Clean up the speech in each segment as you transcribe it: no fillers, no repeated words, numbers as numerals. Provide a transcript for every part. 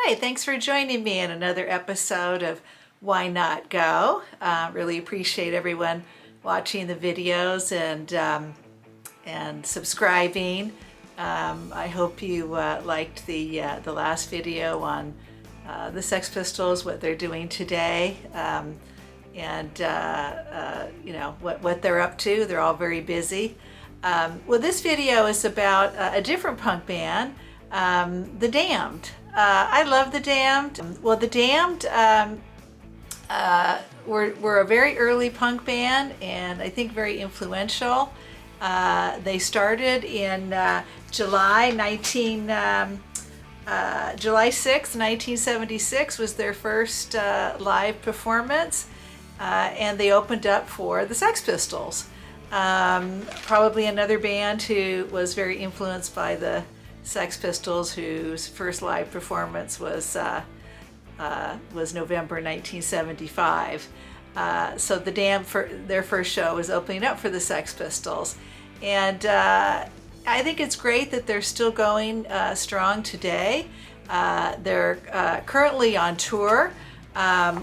Hi, thanks for joining me in another episode of Why Not Go. Really appreciate everyone watching the videos and subscribing. I hope you liked the last video on the Sex Pistols, what they're doing today, and you know what they're up to. They're all very busy. Well, this video is about a different punk band, The Damned. I love The Damned. Well, The Damned were a very early punk band, and I think very influential. They started in July 6th, 1976 was their first live performance, and they opened up for the Sex Pistols. Probably another band who was very influenced by the Sex Pistols, whose first live performance was November 1975. So The Damned, for their first show, was opening up for the Sex Pistols, and I think it's great that they're still going strong today. They're currently on tour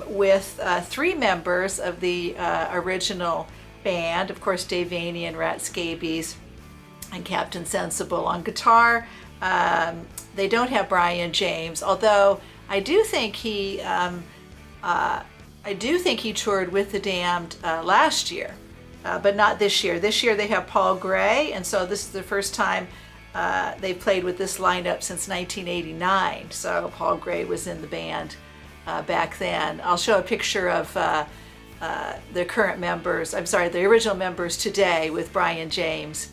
with three members of the original band. Of course, Dave Vaney and Rat Scabies and Captain Sensible on guitar. They don't have Brian James, although I do think he toured with The Damned last year, but not this year. This year they have Paul Gray, and so this is the first time they've played with this lineup since 1989. So Paul Gray was in the band back then. I'll show a picture of the current members, the original members today with Brian James.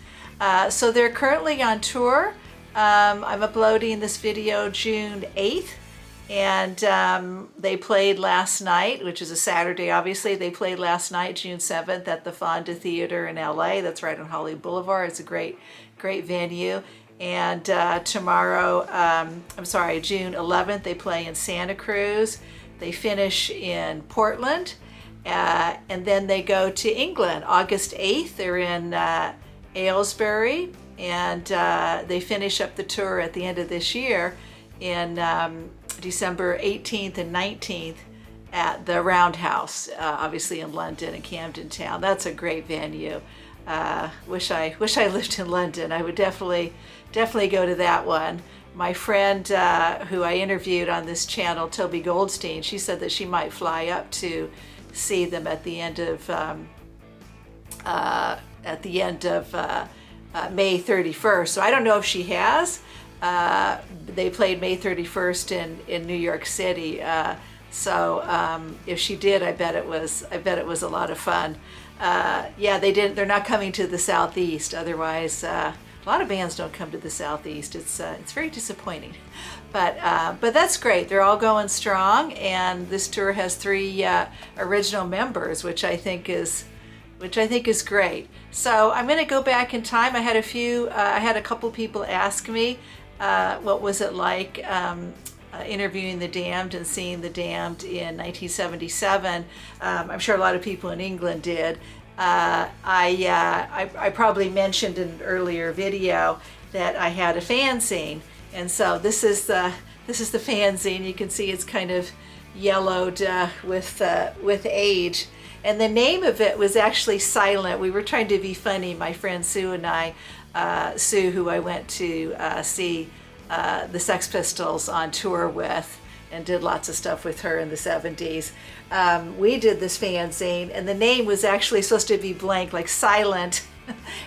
So they're currently on tour. I'm uploading this video June 8th, and they played last night, which is a Saturday, obviously. They played last night, June 7th, at the Fonda Theater in LA. That's right on Hollywood Boulevard. It's a great venue. And tomorrow, June 11th, they play in Santa Cruz. They finish in Portland, and then they go to England. August 8th, they're in Aylesbury, and they finish up the tour at the end of this year in December 18th and 19th at the Roundhouse, obviously in London and Camden Town. That's a great venue. Wish I lived in London. I would definitely go to that one. My friend who I interviewed on this channel, Toby Goldstein, she said that she might fly up to see them at the end of May 31st. So I don't know if she has. They played May 31st in New York City. So if she did, I bet it was a lot of fun. Yeah, they didn't. They're not coming to the Southeast. Otherwise, a lot of bands don't come to the Southeast. It's very disappointing. But that's great. They're all going strong, and this tour has three original members, which I think is great. So I'm going to go back in time. I had a couple people ask me what was it like interviewing The Damned and seeing The Damned in 1977. I'm sure a lot of people in England did. I probably mentioned in an earlier video that I had a fanzine, and so this is the fanzine. You can see it's kind of yellowed with age. And the name of it was actually silent. We were trying to be funny, my friend Sue and I. Sue, who I went to see the Sex Pistols on tour with and did lots of stuff with her in the 70s. We did this fanzine, and the name was actually supposed to be blank, like silent.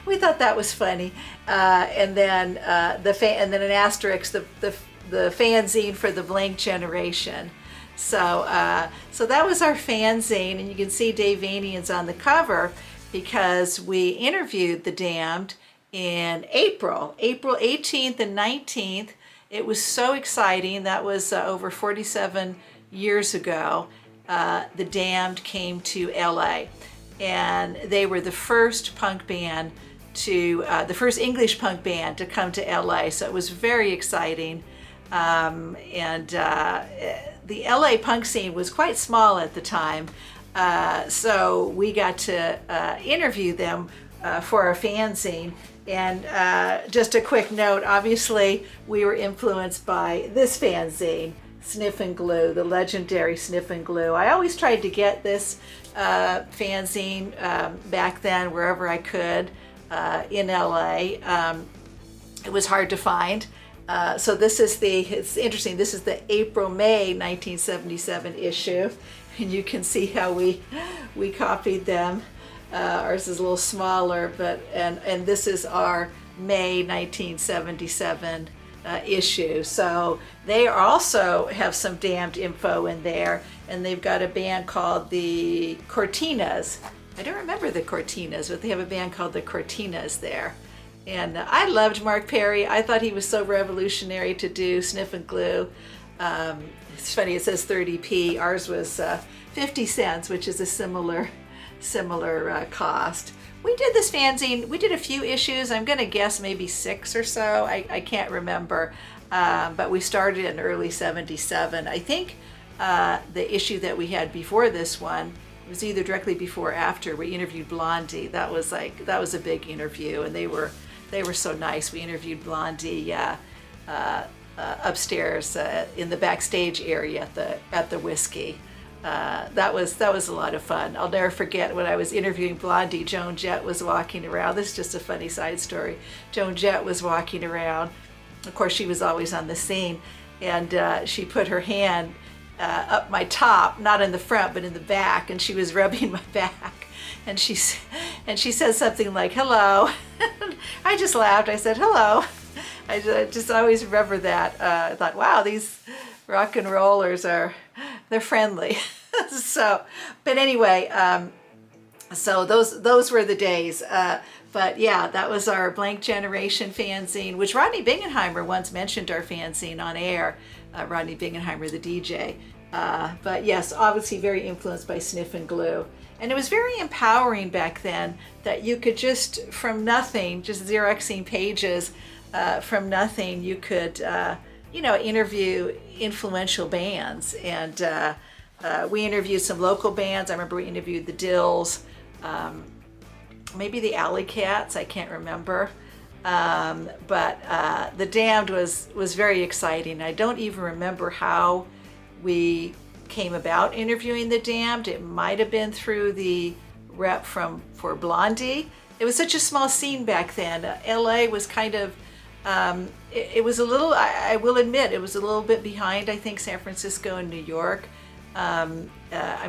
We thought that was funny. And then and then an asterisk, the fanzine for the blank generation. So that was our fanzine, and you can see Dave Vaney is on the cover because we interviewed The Damned in April 18th and 19th. It was so exciting. That was over 47 years ago. The Damned came to LA, and they were the first punk band the first English punk band to come to LA. So it was very exciting. The LA punk scene was quite small at the time, so we got to interview them for our fanzine. And just a quick note, obviously we were influenced by this fanzine, Sniff and Glue, the legendary Sniff and Glue. I always tried to get this fanzine back then wherever I could in LA. It was hard to find. So this is it's interesting, this is the April-May 1977 issue. And you can see how we copied them. Ours is a little smaller, but and this is our May 1977 issue. So they also have some Damned info in there, and they've got a band called the Cortinas. I don't remember the Cortinas, but they have a band called the Cortinas there. And I loved Mark Perry. I thought he was so revolutionary to do Sniff and Glue. It's funny, it says 30p. Ours was 50 cents, which is a similar cost. We did this fanzine, we did a few issues. I'm gonna guess maybe 6 or so. I can't remember. But we started in early 77. I think the issue that we had before this one was either directly before or after. We interviewed Blondie. That was a big interview, and they were so nice. We interviewed Blondie upstairs in the backstage area at the Whiskey. That was a lot of fun. I'll never forget when I was interviewing Blondie, Joan Jett was walking around. This is just a funny side story. Joan Jett was walking around. Of course, she was always on the scene, and she put her hand up my top, not in the front, but in the back, and she was rubbing my back. And she said something like, "Hello." I just laughed. I said, "Hello." I just always remember that. I thought, wow, these rock and rollers they're friendly. So, but anyway, so those were the days. But yeah, that was our Blank Generation fanzine, which Rodney Bingenheimer once mentioned our fanzine on air. Rodney Bingenheimer, the DJ. But yes, obviously very influenced by Sniff and Glue. And it was very empowering back then that you could just, from nothing, just Xeroxing pages, from nothing, you could, interview influential bands. And we interviewed some local bands. I remember we interviewed the Dills, maybe the Alley Cats, I can't remember. But The Damned was very exciting. I don't even remember how we came about interviewing The Damned. It might have been through the rep for Blondie. It was such a small scene back then. LA was kind of, it was a little, I will admit, it was a little bit behind, I think, San Francisco and New York. I'm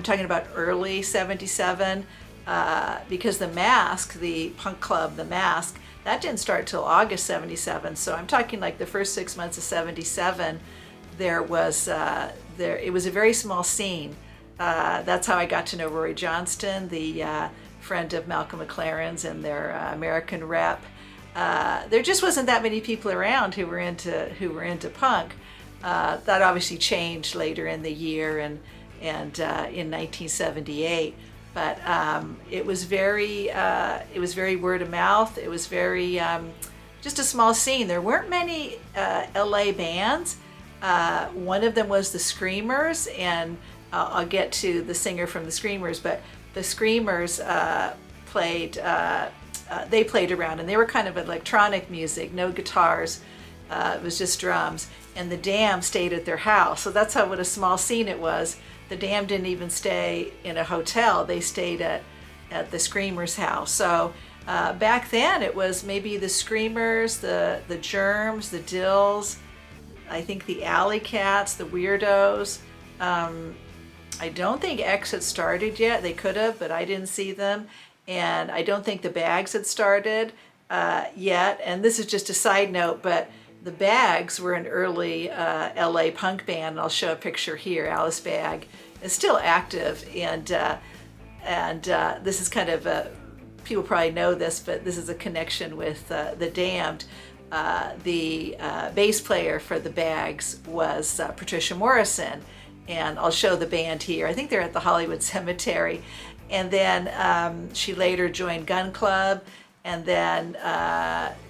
talking about early 77, because The Mask, the punk club, The Mask, that didn't start till August 77. So I'm talking like the first 6 months of 77, it was a very small scene. That's how I got to know Rory Johnston, the friend of Malcolm McLaren's and their American rep. There just wasn't that many people around who were into punk. That obviously changed later in the year and in 1978. But it was very word of mouth. It was very just a small scene. There weren't many LA bands. One of them was the Screamers, and I'll get to the singer from the Screamers, but the Screamers played around, and they were kind of electronic music, no guitars, it was just drums, and the Damned stayed at their house. So that's what a small scene it was. The Damned didn't even stay in a hotel, they stayed at the Screamers' house. So back then it was maybe the Screamers, the Germs, the Dills, I think the Alley Cats, the Weirdos. I don't think X had started yet. They could have, but I didn't see them. And I don't think the Bags had started yet. And this is just a side note, but the Bags were an early LA punk band. And I'll show a picture here. Alice Bag is still active. And this is kind of people probably know this, but this is a connection with the Damned. The bass player for the Bags was Patricia Morrison, and I'll show the band here. I think they're at the Hollywood Cemetery. And then she later joined Gun Club, and then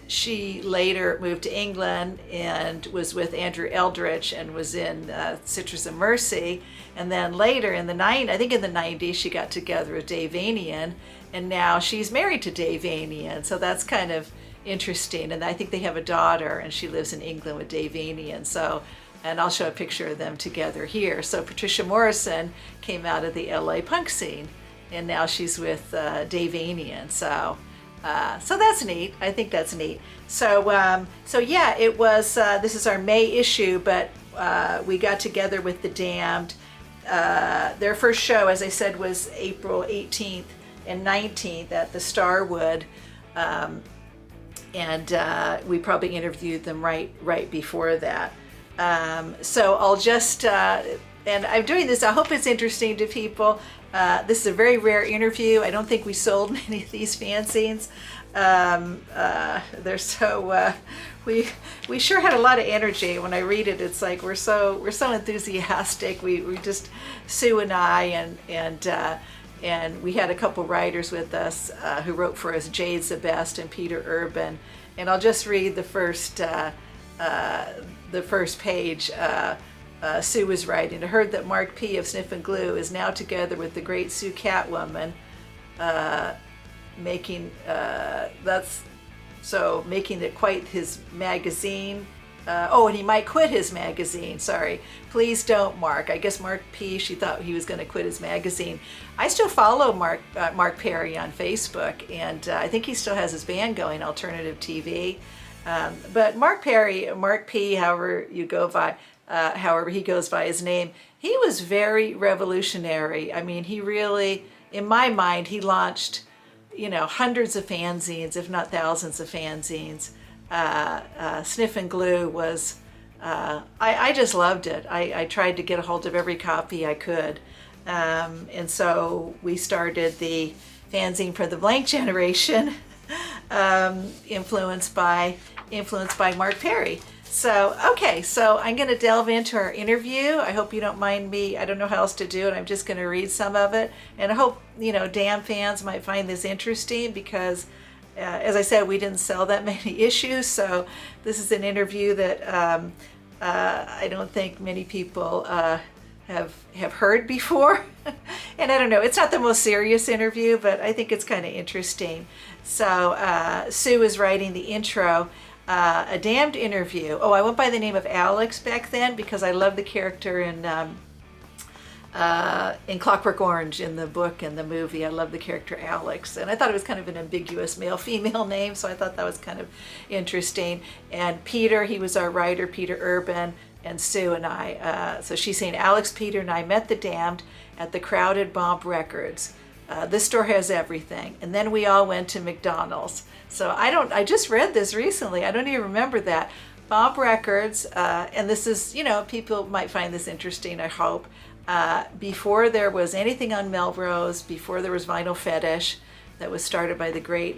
she later moved to England and was with Andrew Eldritch and was in Citrus of Mercy. And then later in the 90s, she got together with Dave Vanian, and now she's married to Dave Vanian. So that's kind of interesting. And I think they have a daughter, and she lives in England with Dave Vanian. So and I'll show a picture of them together here. So Patricia Morrison came out of the LA punk scene, and now she's with Dave Anian. So that's neat. I think that's neat. So yeah, it was. This is our May issue, but we got together with The Damned. Their first show, as I said, was April 18th and 19th at the Starwood, and we probably interviewed them right before that. So I'll just, and I'm doing this, I hope it's interesting to people. This is a very rare interview. I don't think we sold many of these fanzines. They're so, we sure had a lot of energy. When I read it, it's like we're so enthusiastic. We just, Sue and I, and we had a couple writers with us who wrote for us, Jade's the Best and Peter Urban. And I'll just read the first page. Sue was writing. I heard that Mark P. of Sniff and Glue is now together with the great Sue Catwoman, making it quite his magazine. And he might quit his magazine. Sorry. Please don't, Mark. I guess Mark P. She thought he was going to quit his magazine. I still follow Mark Perry on Facebook, and I think he still has his band going, Alternative TV. But Mark P. However he goes by his name, he was very revolutionary. I mean, he really, in my mind, he launched, hundreds of fanzines, if not thousands of fanzines. Sniff and Glue was, I just loved it. I tried to get a hold of every copy I could. And so we started the fanzine for the blank generation, influenced by Mark Perry. So, okay, so I'm going to delve into our interview. I hope you don't mind me. I don't know how else to do it. I'm just going to read some of it. And I hope, Damn fans might find this interesting because, as I said, we didn't sell that many issues. So this is an interview that I don't think many people have heard before. And I don't know, it's not the most serious interview, but I think it's kind of interesting. So Sue is writing the intro. A Damned interview. Oh, I went by the name of Alex back then because I love the character in Clockwork Orange, in the book and the movie. I love the character Alex, and I thought it was kind of an ambiguous male-female name, so I thought that was kind of interesting. And Peter, he was our writer, Peter Urban, and Sue and I. So she's saying, Alex, Peter, and I met The Damned at the crowded Bomb Records. This store has everything. And then we all went to McDonald's. So I just read this recently. I don't even remember that. Bomb Records, and this is, people might find this interesting, I hope. Before there was anything on Melrose, before there was Vinyl Fetish, that was started by the great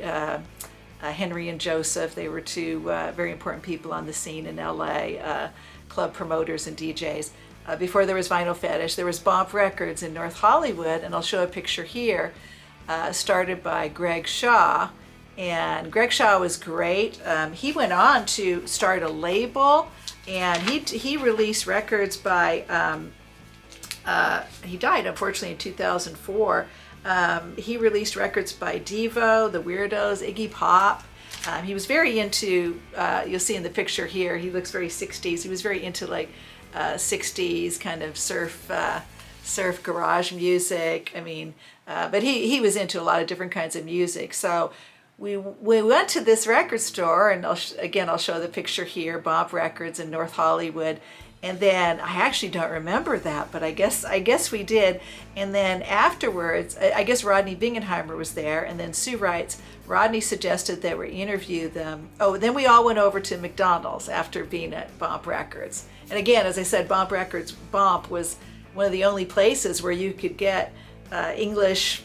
Henry and Joseph. They were two very important people on the scene in LA, club promoters and DJs. Before there was Vinyl Fetish, there was Bomb Records in North Hollywood, and I'll show a picture here, started by Greg Shaw. And Greg Shaw was great. He went on to start a label, and he released records by, he died unfortunately in 2004. He released records by Devo, The Weirdos, Iggy Pop. He was very into, you'll see in the picture here, he looks very 60s. He was very into like 60s kind of surf garage music. I mean, but he was into a lot of different kinds of music. So we went to this record store, and I'll show the picture here, Bomb Records in North Hollywood. And then I actually don't remember that, but I guess we did. And then afterwards, I guess Rodney Bingenheimer was there. And then Sue writes, Rodney suggested that we interview them. Oh, then we all went over to McDonald's after being at Bomb Records. And again, as I said, Bomb Records, Bomb was one of the only places where you could get English,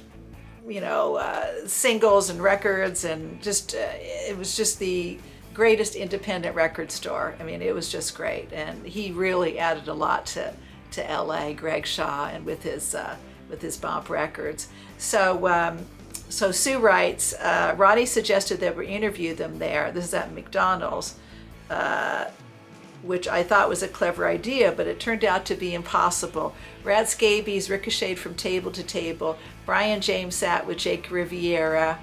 singles and records, and just it was just the greatest independent record store. I mean, it was just great, and he really added a lot to LA, Greg Shaw, and with his Bomb Records. So Sue writes, Roddy suggested that we interview them there. This is at McDonald's, which I thought was a clever idea, but it turned out to be impossible. Rad Scabies ricocheted from table to table. Brian James sat with Jake Riviera,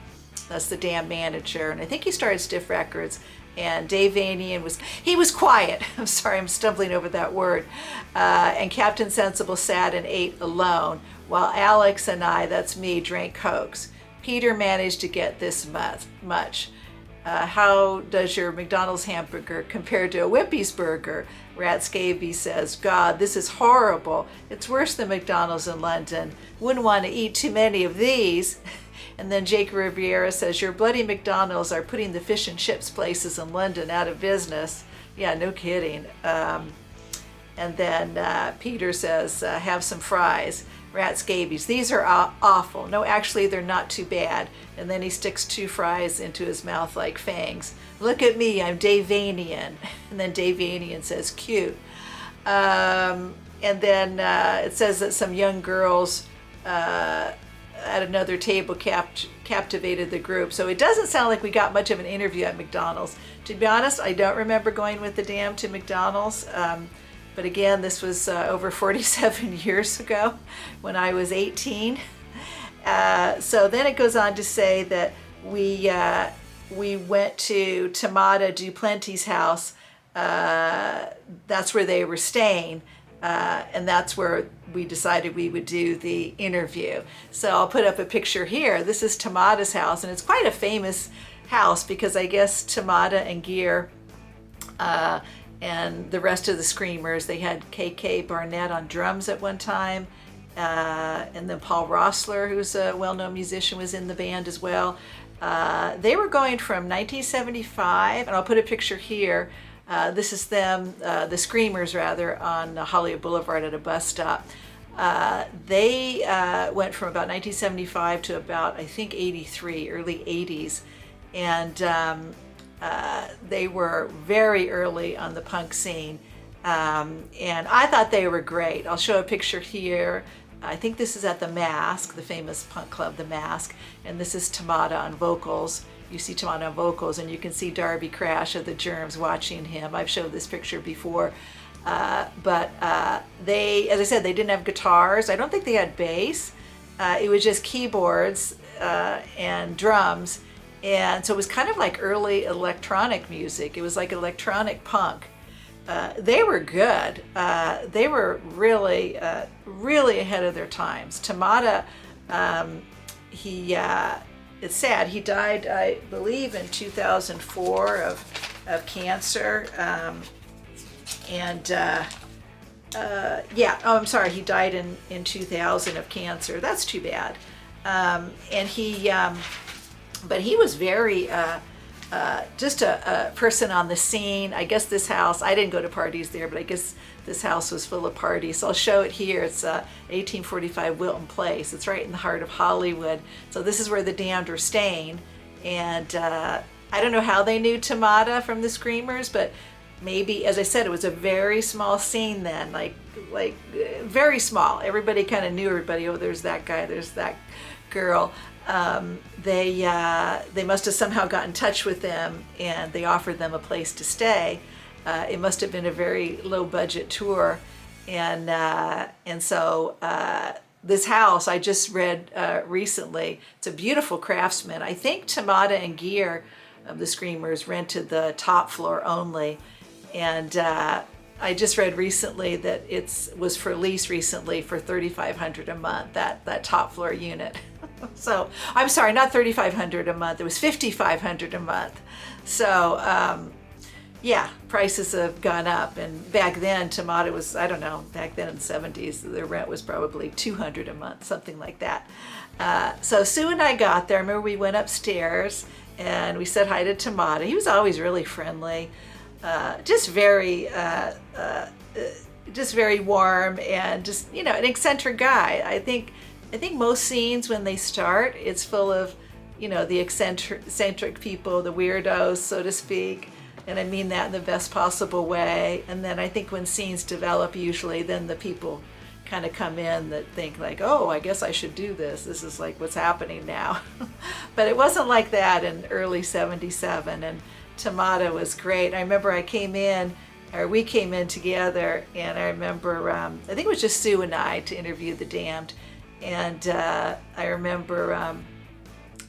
that's the Damn manager, and I think he started Stiff Records. and Dave Vanian was quiet. I'm sorry, I'm stumbling over that word. And Captain Sensible sat and ate alone, while Alex and I, that's me, drank Cokes. Peter managed to get this much. How does your McDonald's hamburger compare to a Wimpy's burger? Rat Scabies says, God, this is horrible. It's worse than McDonald's in London. Wouldn't want to eat too many of these. And then Jake Riviera says, your bloody McDonald's are putting the fish and chips places in London out of business. Yeah, no kidding. And then Peter says, have some fries. Rat Scabies, these are awful. No, actually, they're not too bad. And then he sticks 2 fries into his mouth like fangs. Look at me, I'm Dave Vanian. And then Dave Vanian says, cute. And then it says that some young girls at another table captivated the group. So it doesn't sound like we got much of an interview at McDonald's. To be honest, I don't remember going with the Damned to McDonald's. But again, this was over 47 years ago when I was 18. So then it goes on to say that we went to Tamada Duplanty's house. That's where they were staying. And that's where we decided we would do the interview. So I'll put up a picture here. This is Tamada's house, and it's quite a famous house because I guess Tamada and Gear and the rest of the Screamers, they had KK Barnett on drums at one time, and then Paul Rossler, who's a well-known musician, was in the band as well. They were going from 1975, and I'll put a picture here. This is them, the Screamers rather, on Hollywood Boulevard at a bus stop. They went from about 1975 to about, I think, 83, early 80s. And they were very early on the punk scene. And I thought they were great. I'll show a picture here. I think this is at the Mask, the famous punk club, the Mask. And this is Tamada on vocals. You see Tamada on vocals, and you can see Darby Crash of the Germs watching him. I've showed this picture before. But they, as I said, they didn't have guitars. I don't think they had bass. It was just keyboards and drums. And so it was kind of like early electronic music. It was like electronic punk. They were good. They were really, really ahead of their times. Tamada, it's sad, he died, I believe, in 2004 of cancer. I'm sorry, he died in 2000 of cancer. That's too bad. But he was very, just a person on the scene. I guess this house, I didn't go to parties there, but I guess this house was full of parties. So I'll show it here. It's 1845 Wilton Place. It's right in the heart of Hollywood. So this is where the Damned were staying. And I don't know how they knew Tamada from the Screamers, but maybe, as I said, it was a very small scene then, like very small. Everybody kind of knew everybody. Oh, there's that guy, there's that girl. They must have somehow got in touch with them, and they offered them a place to stay. It must have been a very low budget tour, and so this house I just read recently. It's a beautiful craftsman. I think Tamada and Gear of the Screamers rented the top floor only, and I just read recently that it was for lease recently for $3,500 a month. That top floor unit. So I'm sorry, not $3,500 a month. It was $5,500 a month. So yeah, prices have gone up. And back then, Tamada was, I don't know, back then in the 70s, the rent was probably $200 a month, something like that. So Sue and I got there. I remember we went upstairs and we said hi to Tamada. He was always really friendly, just very warm, and just, you know, an eccentric guy. I think most scenes, when they start, it's full of, you know, the eccentric people, the weirdos, so to speak. And I mean that in the best possible way. And then I think when scenes develop, usually then the people kind of come in that think like, oh, I guess I should do this. This is like what's happening now. But it wasn't like that in early 77. And Tamada was great. I remember we came in together, and I remember, I think it was just Sue and I to interview the Damned. And I remember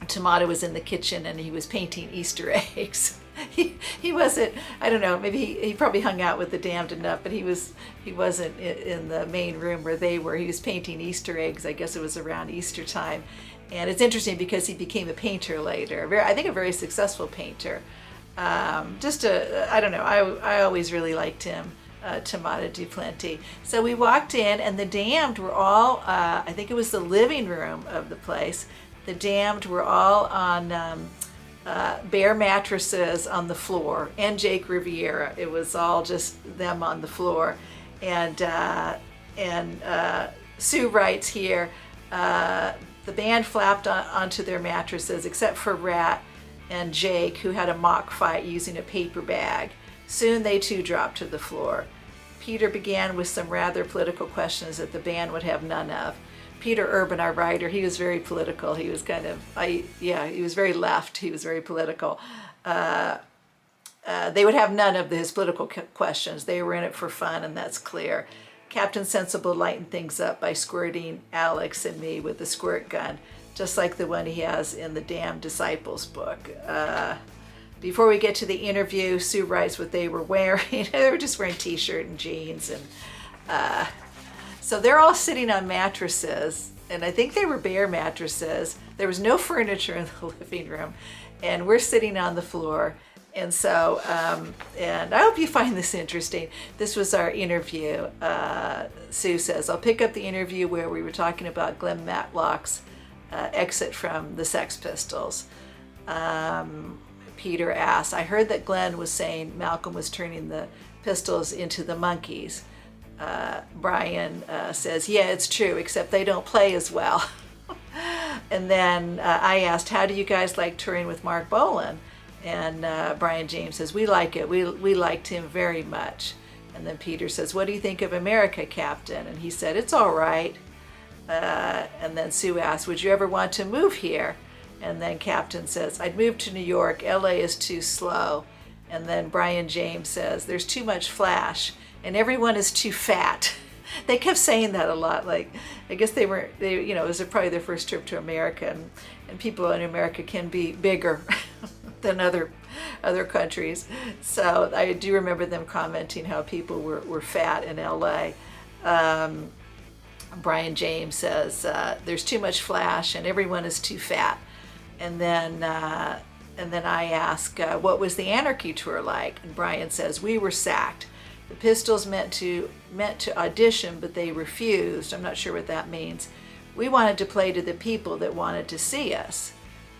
Tamada was in the kitchen and he was painting Easter eggs. he wasn't, I don't know, maybe he probably hung out with the Damned enough, but he wasn't in the main room where they were. He was painting Easter eggs. I guess it was around Easter time. And it's interesting because he became a painter later. I think a very successful painter. I don't know, I always really liked him, Tamata Duplanty. So we walked in, and the Damned were all, I think it was the living room of the place. The Damned were all on bare mattresses on the floor, and Jake Riviera. It was all just them on the floor. And Sue writes here, the band flapped onto their mattresses, except for Rat and Jake, who had a mock fight using a paper bag. Soon they too dropped to the floor. Peter began with some rather political questions that the band would have none of. Peter Urban, our writer, he was very political. He was kind of, he was very left. He was very political. They would have none of his political questions. They were in it for fun, and that's clear. Captain Sensible lightened things up by squirting Alex and me with a squirt gun, just like the one he has in the Damned Disciples book. Before we get to the interview, Sue writes what they were wearing. They were just wearing t-shirt and jeans, and so they're all sitting on mattresses, and I think they were bare mattresses. There was no furniture in the living room, and we're sitting on the floor. And so, and I hope you find this interesting. This was our interview. Sue says, I'll pick up the interview where we were talking about Glenn Matlock's exit from the Sex Pistols. Peter asks, I heard that Glenn was saying Malcolm was turning the Pistols into the Monkees. Brian says, yeah, it's true, except they don't play as well. And then I asked, how do you guys like touring with Mark Bolan? And Brian James says, we like it. We liked him very much. And then Peter says, what do you think of America, Captain? And he said, it's all right. And then Sue asks, would you ever want to move here? And then Captain says, I'd move to New York. LA is too slow. And then Brian James says, there's too much flash, and everyone is too fat. They kept saying that a lot. Like, I guess it was probably their first trip to America, and people in America can be bigger than other countries. So I do remember them commenting how people were fat in LA. Brian James says, there's too much flash and everyone is too fat. And then I ask, what was the Anarchy tour like? And Brian says, we were sacked. The Pistols meant to audition, but they refused. I'm not sure what that means. We wanted to play to the people that wanted to see us.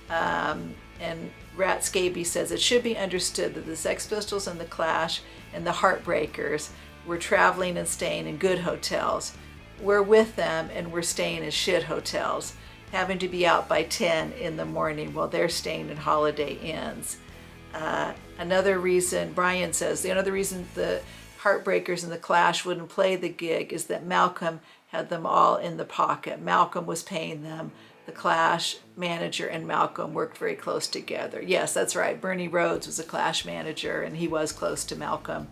And Rat Scaby says, it should be understood that the Sex Pistols and the Clash and the Heartbreakers were traveling and staying in good hotels. We're with them and we're staying in shit hotels, having to be out by 10 in the morning while they're staying in Holiday Inns. Another reason, Brian says, another reason the Heartbreakers and the Clash wouldn't play the gig is that Malcolm had them all in the pocket. Malcolm was paying them. The Clash manager and Malcolm worked very close together. Yes, that's right. Bernie Rhodes was a Clash manager, and he was close to Malcolm.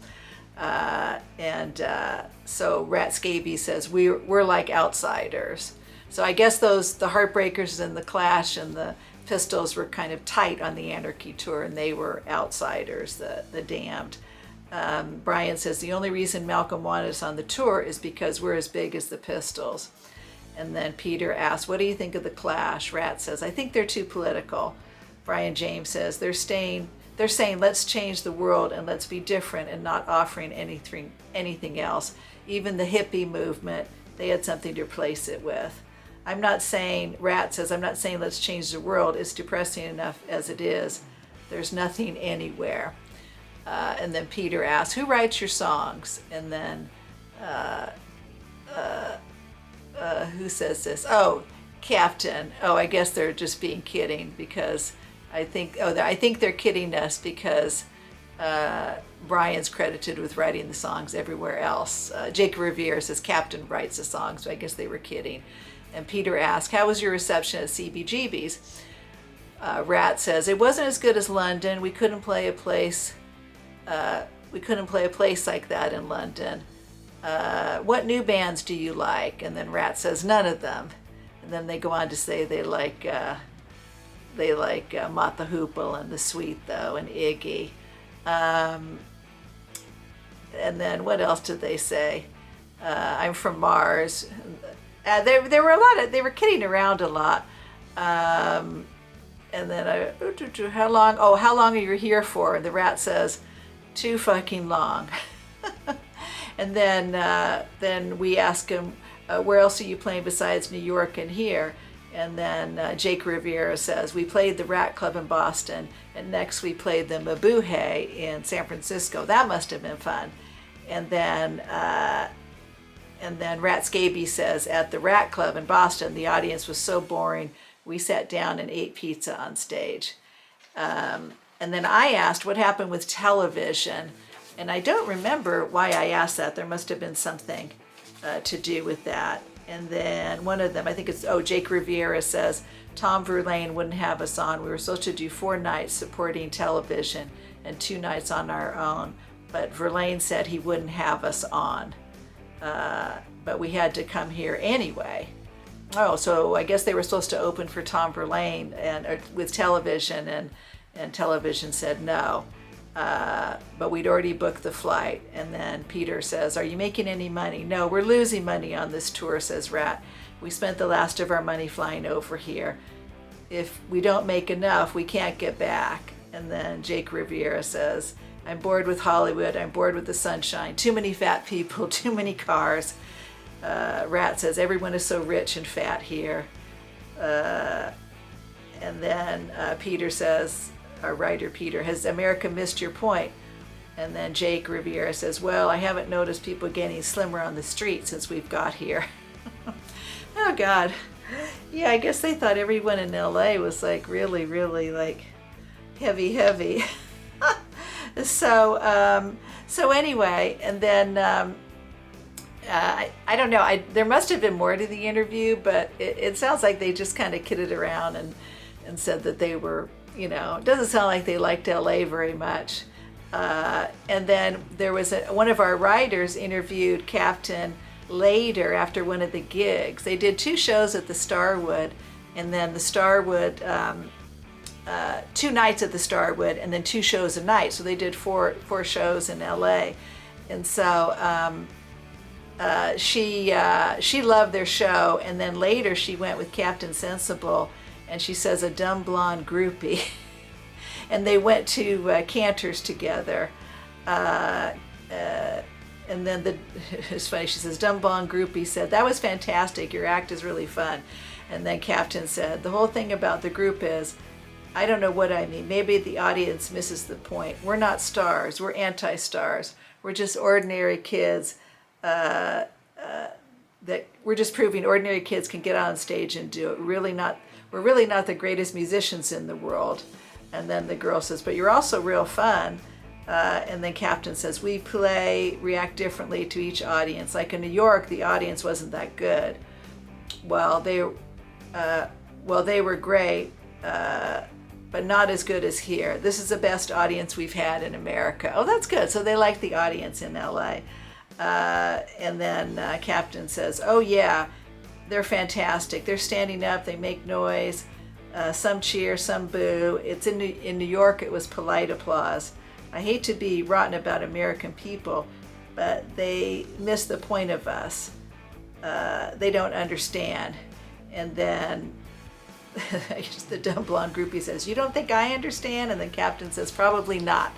So Rat Scaby says, we're like outsiders. So I guess the Heartbreakers and the Clash and the Pistols were kind of tight on the Anarchy tour, and they were outsiders, the Damned. Brian says, the only reason Malcolm wanted us on the tour is because we're as big as the Pistols. And then Peter asks, what do you think of the Clash? Rat says, I think they're too political. Brian James says, they're saying, let's change the world and let's be different and not offering anything else. Even the hippie movement, they had something to replace it with. Rat says, I'm not saying let's change the world. It's depressing enough as it is. There's nothing anywhere. And then Peter asks, who writes your songs? And then who says this? Oh, Captain. Oh, I guess they're just being kidding because I think they're kidding us because Brian's credited with writing the songs everywhere else. Jake Revere says Captain writes the songs, so I guess they were kidding. And Peter asks, how was your reception at CBGB's? Rat says, it wasn't as good as London. We couldn't play a place like that in London. What new bands do you like? And then Rat says, none of them. And then they go on to say they like Mott the Hoople and the Sweet Though and Iggy. And then what else did they say? I'm from Mars. There were they were kidding around a lot. And then how long? Oh, how long are you here for? And the rat says, too fucking long. And then we ask him, where else are you playing besides New York and here? And then Jake Riviera says, we played the Rat Club in Boston, and next we played the Mabuhay in San Francisco. That must have been fun. And then Rat Scaby says, at the Rat Club in Boston, the audience was so boring, we sat down and ate pizza on stage. And then I asked what happened with television, and I don't remember why I asked that. There must have been something to do with that. And then one of them, I think it's, Jake Riviera says, Tom Verlaine wouldn't have us on. We were supposed to do 4 nights supporting television and 2 nights on our own. But Verlaine said he wouldn't have us on. But we had to come here anyway. Oh, so I guess they were supposed to open for Tom Verlaine with television, and television said no. But we'd already booked the flight. And then Peter says, are you making any money? No, we're losing money on this tour, says Rat. We spent the last of our money flying over here. If we don't make enough, we can't get back. And then Jake Riviera says, I'm bored with Hollywood. I'm bored with the sunshine. Too many fat people, too many cars. Rat says, everyone is so rich and fat here. And then Peter says, our writer Peter, has America missed your point? And then Jake Riviera says, well, I haven't noticed people getting slimmer on the street since we've got here. Oh God. Yeah, I guess they thought everyone in LA was like really, really like heavy. So anyway, and then I don't know, there must have been more to the interview, but it sounds like they just kind of kidded around and said that they were, it doesn't sound like they liked LA very much. And then there was one of our writers interviewed Captain later after one of the gigs. They did 2 shows at the Starwood, and then the Starwood, 2 nights at the Starwood, and then 2 shows a night. So they did 4 shows in LA. And so she loved their show, and then later she went with Captain Sensible, and she says a dumb blonde groupie. And they went to Cantor's together. And then it's funny, she says, dumb blonde groupie said, that was fantastic, your act is really fun. And then Captain said, the whole thing about the group is, I don't know what I mean, maybe the audience misses the point. We're not stars, we're anti-stars. We're just ordinary kids that we're just proving ordinary kids can get on stage and do it. We're really not the greatest musicians in the world. And then the girl says, but you're also real fun. And then Captain says, we react differently to each audience. Like in New York, the audience wasn't that good. Well, they were great, but not as good as here. This is the best audience we've had in America. Oh, that's good. So they like the audience in LA. And then Captain says, oh yeah, they're fantastic. They're standing up, they make noise. Some cheer, some boo. It's in New York, it was polite applause. I hate to be rotten about American people, but they miss the point of us. They don't understand. And then the dumb blonde groupie says, you don't think I understand? And then Captain says, probably not.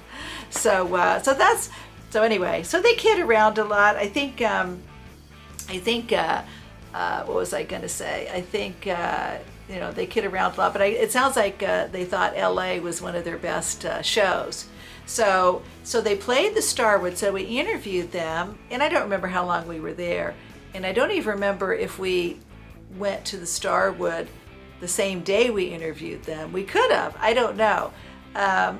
So anyway, so they kid around a lot. I think what was I gonna say? I think, they kid around a lot, but it sounds like they thought LA was one of their best shows. So they played the Starwood, so we interviewed them, and I don't remember how long we were there, and I don't even remember if we went to the Starwood the same day we interviewed them. We could have, I don't know.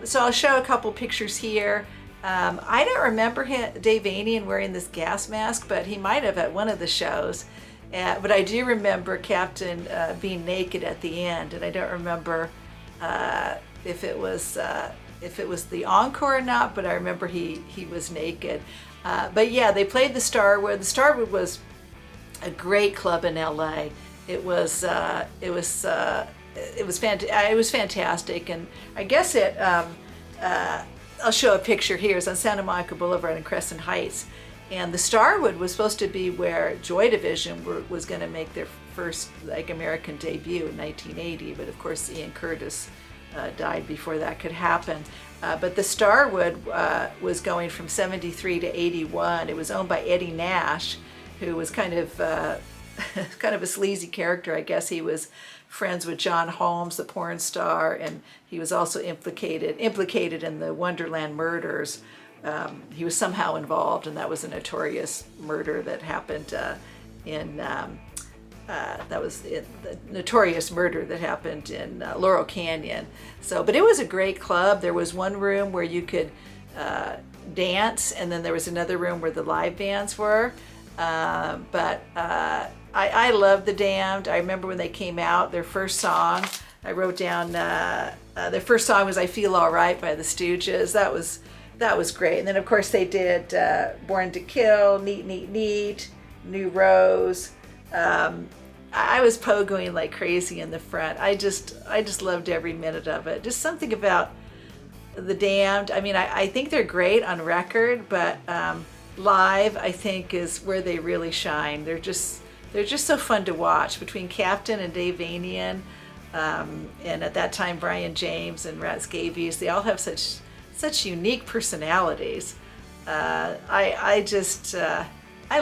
So I'll show a couple pictures here. I don't remember Dave Anian wearing this gas mask, but he might have at one of the shows. But I do remember Captain being naked at the end, and I don't remember if it was the encore or not, but I remember he was naked. But yeah, they played the Starwood. The Starwood was a great club in LA. It was it was fantastic, and I guess I'll show a picture here. It's on Santa Monica Boulevard in Crescent Heights, and the Starwood was supposed to be where Joy Division was going to make their first like American debut in 1980, but of course Ian Curtis died before that could happen. But the Starwood was going from 73 to 81. It was owned by Eddie Nash, who was kind of kind of a sleazy character. I guess he was friends with John Holmes, the porn star, and he was also implicated in the Wonderland murders. He was somehow involved, and that was a notorious murder that happened the notorious murder that happened in Laurel Canyon. So, but it was a great club. There was one room where you could dance, and then there was another room where the live bands were. I love The Damned. I remember when they came out, their first song, I wrote down, their first song was I Feel Alright by the Stooges. That was great. And then of course they did Born to Kill, Neat, Neat, Neat, New Rose. I was pogoing like crazy in the front. I just loved every minute of it. Just something about The Damned. I mean, I think they're great on record, but live I think is where they really shine. They're just so fun to watch, between Captain and Dave Vanian, and at that time Brian James and Rat Scabies. They all have such unique personalities. I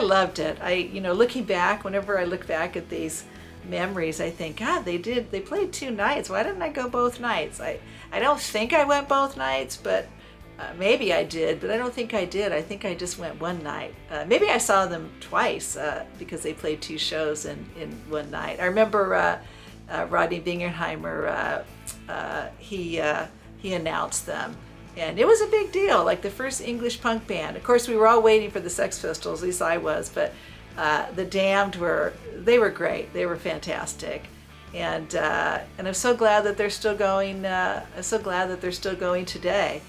loved it. Looking back, whenever I look back at these memories, I think, God, they played 2 nights. Why didn't I go both nights? I don't think I went both nights, but maybe I did, but I don't think I did. I think I just went one night. Maybe I saw them twice because they played 2 shows in one night. I remember Rodney Bingenheimer, he announced them. And it was a big deal, like the first English punk band. Of course, we were all waiting for the Sex Pistols, at least I was, but the Damned were great. They were fantastic. And I'm so glad that they're still going. I'm so glad that they're still going today.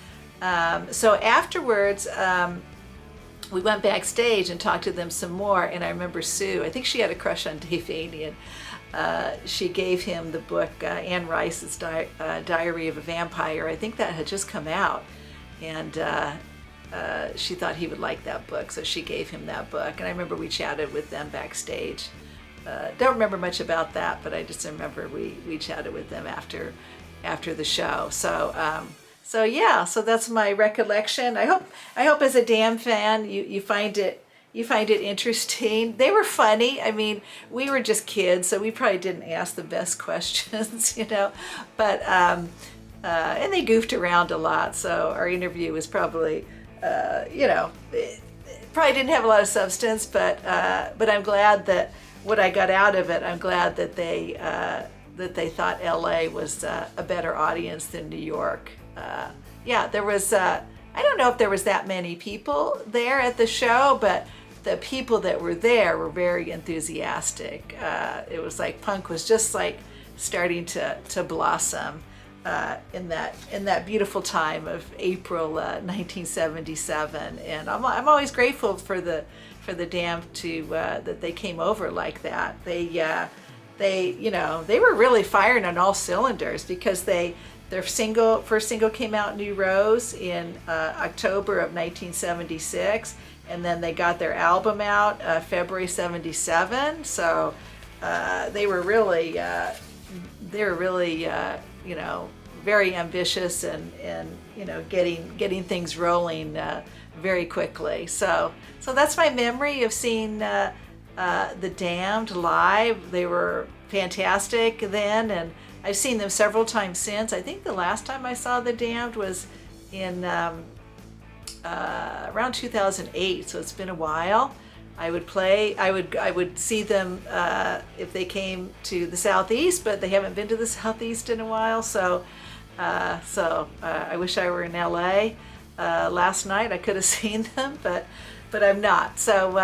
So afterwards, we went backstage and talked to them some more. And I remember Sue, I think she had a crush on Dave Vanian. She gave him the book, Anne Rice's Diary of a Vampire. I think that had just come out, and she thought he would like that book, so she gave him that book. And I remember we chatted with them backstage. Don't remember much about that, but I just remember we chatted with them after the show. So yeah, so that's my recollection. I hope as a Damned fan you find it interesting. They were funny. I mean, we were just kids, so we probably didn't ask the best questions, but and they goofed around a lot, so our interview was probably it probably didn't have a lot of substance, but I'm glad that what I got out of it, I'm glad that they thought LA was a better audience than New York. Yeah, there was I don't know if there was that many people there at the show, but the people that were there were very enthusiastic. It was like punk was just like starting to blossom in that beautiful time of April 1977, and I'm always grateful for the Damned to that they came over like that. They were really firing on all cylinders, because their first single came out, New Rose, in October of 1976, and then they got their album out February 77. So they were really very ambitious and getting things rolling very quickly. So that's my memory of seeing the Damned live. They were fantastic then, and I've seen them several times since. I think the last time I saw the Damned was in around 2008, so it's been a while. I would see them if they came to the Southeast, but they haven't been to the Southeast in a while. So I wish I were in LA. Last night I could have seen them, but I'm not. So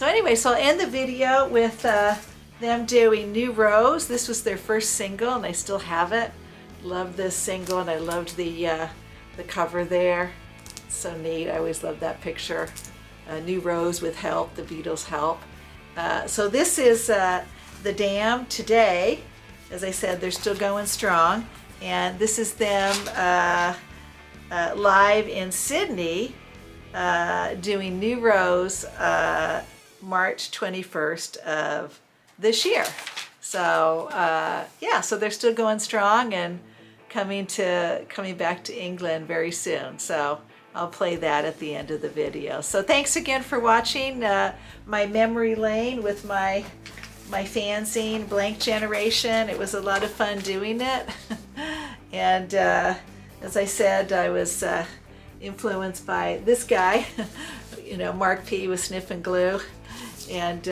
anyway, so I'll end the video with them doing New Rose. This was their first single, and I still have it. Love this single, and I loved the cover there. It's so neat. I always loved that picture. New Rose with Help, the Beatles' Help. So this is the Damned today, as I said, they're still going strong. And this is them live in Sydney doing New Rose March 21st of this year. So yeah, so they're still going strong and coming back to England very soon. So I'll play that at the end of the video. So thanks again for watching my memory lane with my fanzine, Blank Generation. It was a lot of fun doing it. And as I said, I was influenced by this guy, you know, Mark P. with Sniff and Glue. And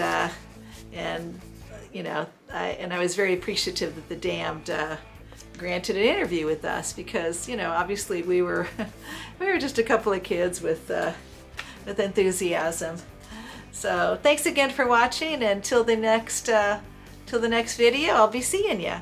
you know, I was very appreciative that the Damned granted an interview with us, because, you know, obviously we were just a couple of kids with enthusiasm. So thanks again for watching, and till the next video, I'll be seeing you.